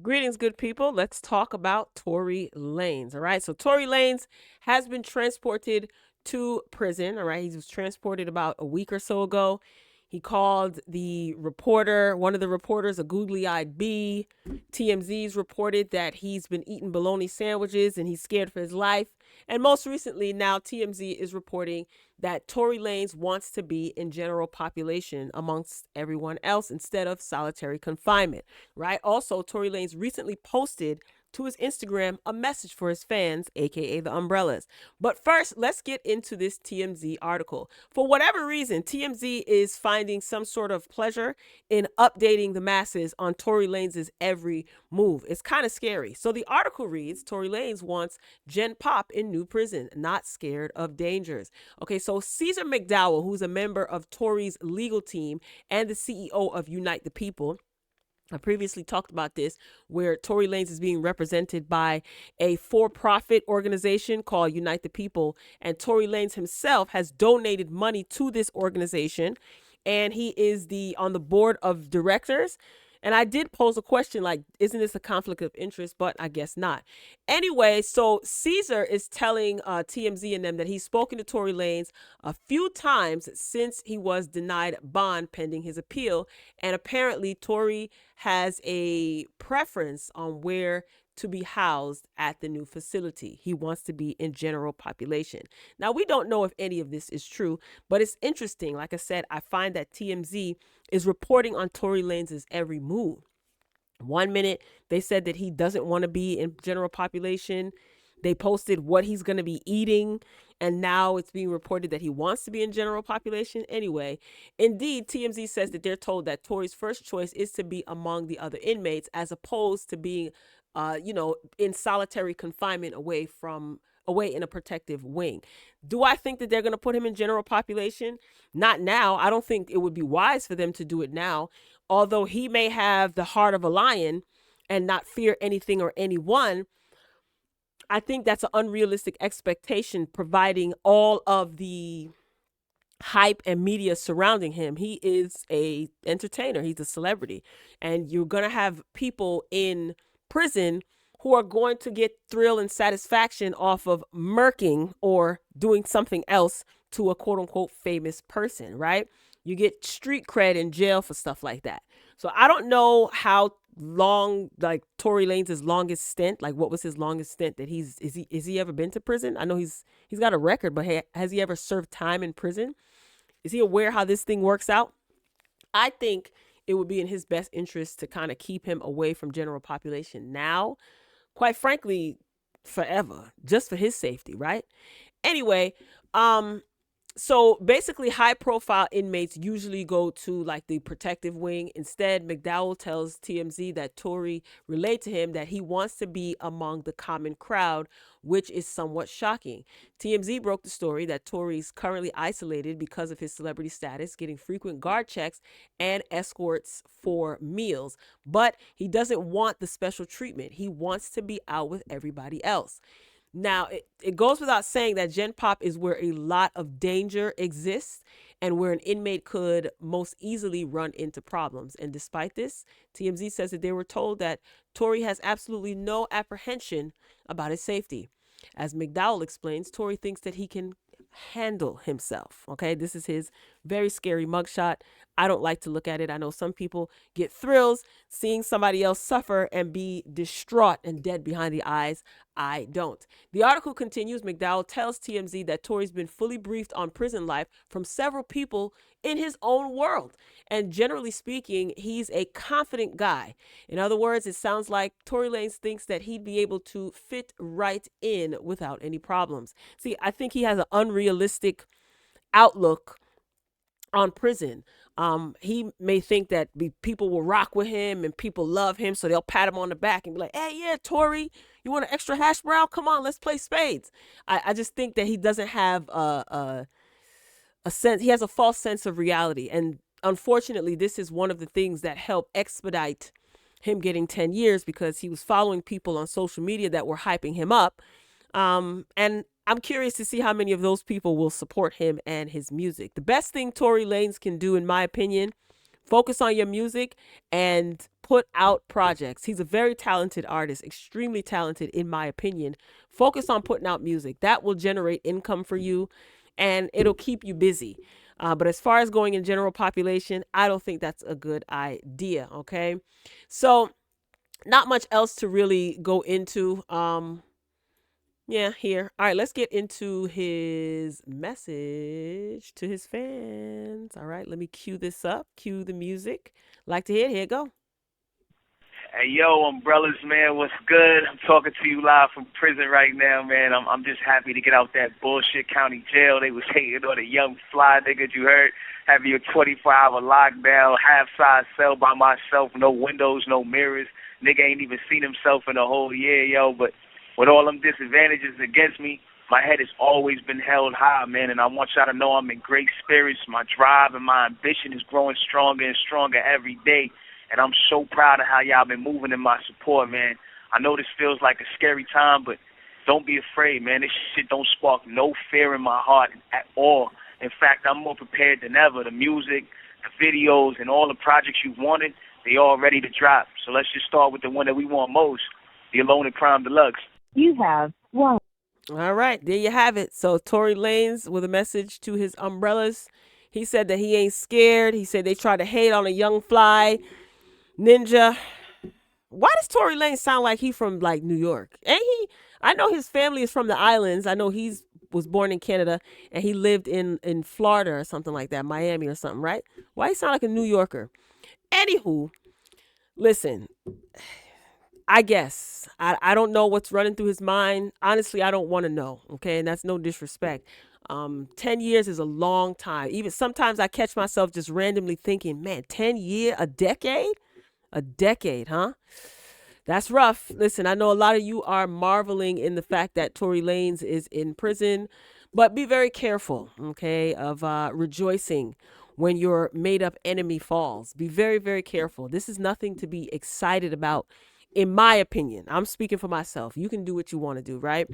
Greetings, good people. Let's talk about Tory Lanez. All right. So, Tory Lanez has been transported to prison. All right. He was transported about a week or so ago. He called the reporter, one of the reporters, a googly eyed bee. TMZ's reported that he's been eating bologna sandwiches and he's scared for his life. And most recently, now TMZ is reporting that Tory Lanez wants to be in general population amongst everyone else instead of solitary confinement, right? Also, Tory Lanez recently posted to his Instagram a message for his fans, aka the Umbrellas. But first, let's get into this TMZ article. For whatever reason, TMZ is finding some sort of pleasure in updating the masses on Tory Lanez's every move. It's kind of scary. So the article reads, Tory Lanez wants Gen Pop in new prison, not scared of dangers. Okay, so Caesar McDowell, who's a member of Tory's legal team and the CEO of Unite the People, I previously talked about this, where Tory Lanez is being represented by a for-profit organization called Unite the People, and Tory Lanez himself has donated money to this organization, and he is on the board of directors. And I did pose a question like, isn't this a conflict of interest? But I guess not. Anyway, so Caesar is telling TMZ and them that he's spoken to Tory Lanez a few times since he was denied bond pending his appeal. And apparently, Tory has a preference on where to be housed at the new facility. He wants to be in general population. Now, we don't know if any of this is true, but it's interesting. Like I said, I find that TMZ is reporting on Tory Lanez's every move. One minute, they said that he doesn't want to be in general population. They posted what he's going to be eating, and now it's being reported that he wants to be in general population. Anyway, indeed, TMZ says that they're told that Tory's first choice is to be among the other inmates as opposed to being in solitary confinement away in a protective wing. Do I think that they're going to put him in general population? Not now. I don't think it would be wise for them to do it now. Although he may have the heart of a lion and not fear anything or anyone, I think that's an unrealistic expectation, providing all of the hype and media surrounding him. He is a entertainer. He's a celebrity. And you're going to have people in prison who are going to get thrill and satisfaction off of murking or doing something else to a quote unquote famous person, right? You get street cred in jail for stuff like that. So I don't know how long, like Tory Lanez's longest stint, like what was his longest stint that is he ever been to prison? I know he's got a record, but has he ever served time in prison? Is he aware how this thing works out? I think it would be in his best interest to kind of keep him away from general population now, quite frankly, forever, just for his safety, right? Anyway, so basically high profile inmates usually go to like the protective wing. Instead, McDowell tells TMZ that Tory relayed to him that he wants to be among the common crowd, which is somewhat shocking. TMZ broke the story that Tory's currently isolated because of his celebrity status, getting frequent guard checks and escorts for meals, but he doesn't want the special treatment. He wants to be out with everybody else. Now, it goes without saying that Gen Pop is where a lot of danger exists and where an inmate could most easily run into problems. And despite this, TMZ says that they were told that Tory has absolutely no apprehension about his safety. As McDowell explains, Tory thinks that he can handle himself. Okay, this is his very scary mugshot. I don't like to look at it. I know some people get thrills seeing somebody else suffer and be distraught and dead behind the eyes. I don't. The article continues. McDowell tells TMZ that Tory's been fully briefed on prison life from several people in his own world. And generally speaking, he's a confident guy. In other words, it sounds like Tory Lanez thinks that he'd be able to fit right in without any problems. See, I think he has an unrealistic outlook on prison. He may think that people will rock with him and people love him, so they'll pat him on the back and be like, "Hey, yeah, Tory, you want an extra hash brown? Come on, let's play spades." I just think that he doesn't have a sense. He has a false sense of reality, and unfortunately, this is one of the things that help expedite him getting 10 years because he was following people on social media that were hyping him up. And I'm curious to see how many of those people will support him and his music. The best thing Tory Lanez can do, in my opinion, focus on your music and put out projects. He's a very talented artist, extremely talented in my opinion. Focus on putting out music. That will generate income for you and it'll keep you busy. But as far as going in general population, I don't think that's a good idea. Okay. So not much else to really go into. Yeah, here. All right, let's get into his message to his fans. All right, let me cue this up. Cue the music. Like to hear it? Here it go. Hey, yo, umbrellas, man, what's good? I'm talking to you live from prison right now, man. I'm just happy to get out that bullshit county jail. They was hating on a young fly nigga, you heard? Having your 24-hour lockdown, half-size cell by myself, no windows, no mirrors. Nigga ain't even seen himself in a whole year, yo. But with all them disadvantages against me, my head has always been held high, man, and I want y'all to know I'm in great spirits. My drive and my ambition is growing stronger and stronger every day. And I'm so proud of how y'all been moving in my support, man. I know this feels like a scary time, but don't be afraid, man. This shit don't spark no fear in my heart at all. In fact, I'm more prepared than ever. The music, the videos, and all the projects you wanted, they all ready to drop. So let's just start with the one that we want most, the Alone in Crime Deluxe. You have one. All right, there you have it. So Tory Lanez with a message to his umbrellas. He said that he ain't scared. He said they tried to hate on a young fly ninja. Why does Tory Lanez sound like he from like New York? Ain't he? I know his family is from the islands. I know he's was born in Canada and he lived in Florida or something like that, Miami or something, right? Why he sound like a New Yorker? Anywho, listen, I guess I don't know what's running through his mind. Honestly, I don't want to know. Okay, and that's no disrespect. 10 years is a long time. Even sometimes I catch myself just randomly thinking, man, 10 years, a decade, huh? That's rough. Listen, I know a lot of you are marveling in the fact that Tory Lanez is in prison, but be very careful, okay, of rejoicing when your made up enemy falls. Be very, very careful. This is nothing to be excited about, in my opinion. I'm speaking for myself. You can do what you want to do, right?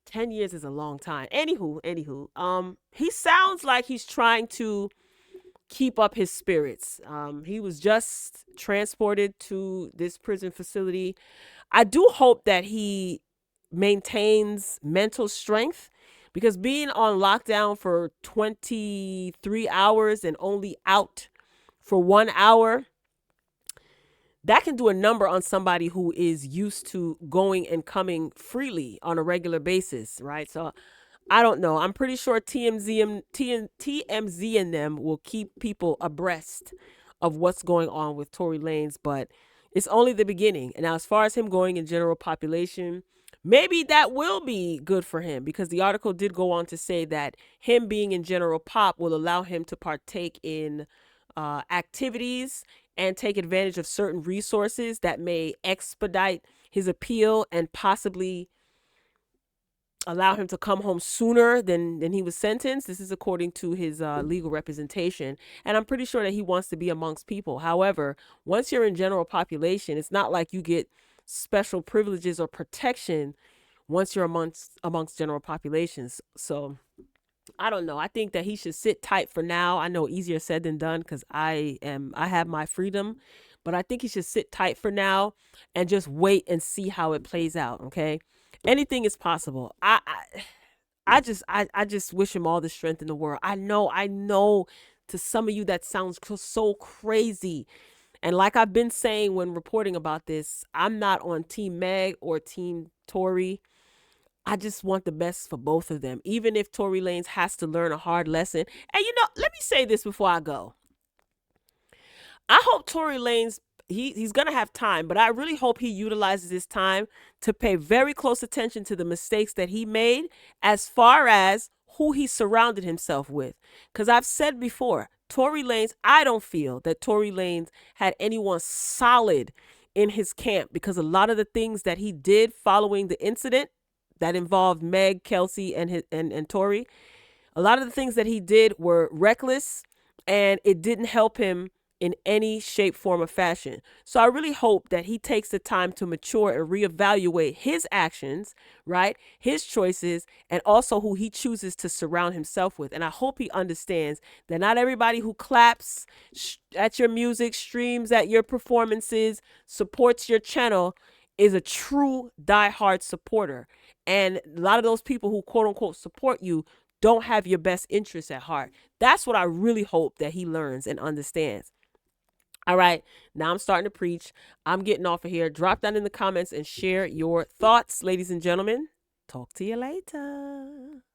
10 years is a long time. Anywho, he sounds like he's trying to keep up his spirits. He was just transported to this prison facility. I do hope that he maintains mental strength because being on lockdown for 23 hours and only out for 1 hour, that can do a number on somebody who is used to going and coming freely on a regular basis, right? So I don't know. I'm pretty sure TMZ and them will keep people abreast of what's going on with Tory Lanez, but it's only the beginning. And now as far as him going in general population, maybe that will be good for him because the article did go on to say that him being in general pop will allow him to partake in activities and take advantage of certain resources that may expedite his appeal and possibly allow him to come home sooner than he was sentenced. This is according to his legal representation. And I'm pretty sure that he wants to be amongst people. However, once you're in general population, it's not like you get special privileges or protection once you're amongst general populations. So I don't know. I think that he should sit tight for now. I know easier said than done because I have my freedom, but I think he should sit tight for now and just wait and see how it plays out. Okay. Anything is possible. I just wish him all the strength in the world. I know to some of you that sounds so crazy. And like I've been saying when reporting about this, I'm not on Team Meg or Team Tory. I just want the best for both of them, even if Tory Lanez has to learn a hard lesson. And let me say this before I go. I hope Tory Lanez, he's going to have time, but I really hope he utilizes his time to pay very close attention to the mistakes that he made as far as who he surrounded himself with. Because I've said before, Tory Lanez, I don't feel that Tory Lanez had anyone solid in his camp because a lot of the things that he did following the incident that involved Meg, Kelsey, and Tory, a lot of the things that he did were reckless and it didn't help him in any shape, form, or fashion. So I really hope that he takes the time to mature and reevaluate his actions, right? His choices, and also who he chooses to surround himself with. And I hope he understands that not everybody who claps at your music, streams at your performances, supports your channel is a true diehard supporter. And a lot of those people who quote unquote support you don't have your best interests at heart. That's what I really hope that he learns and understands. All right, now I'm starting to preach. I'm getting off of here. Drop down in the comments and share your thoughts, ladies and gentlemen. Talk to you later.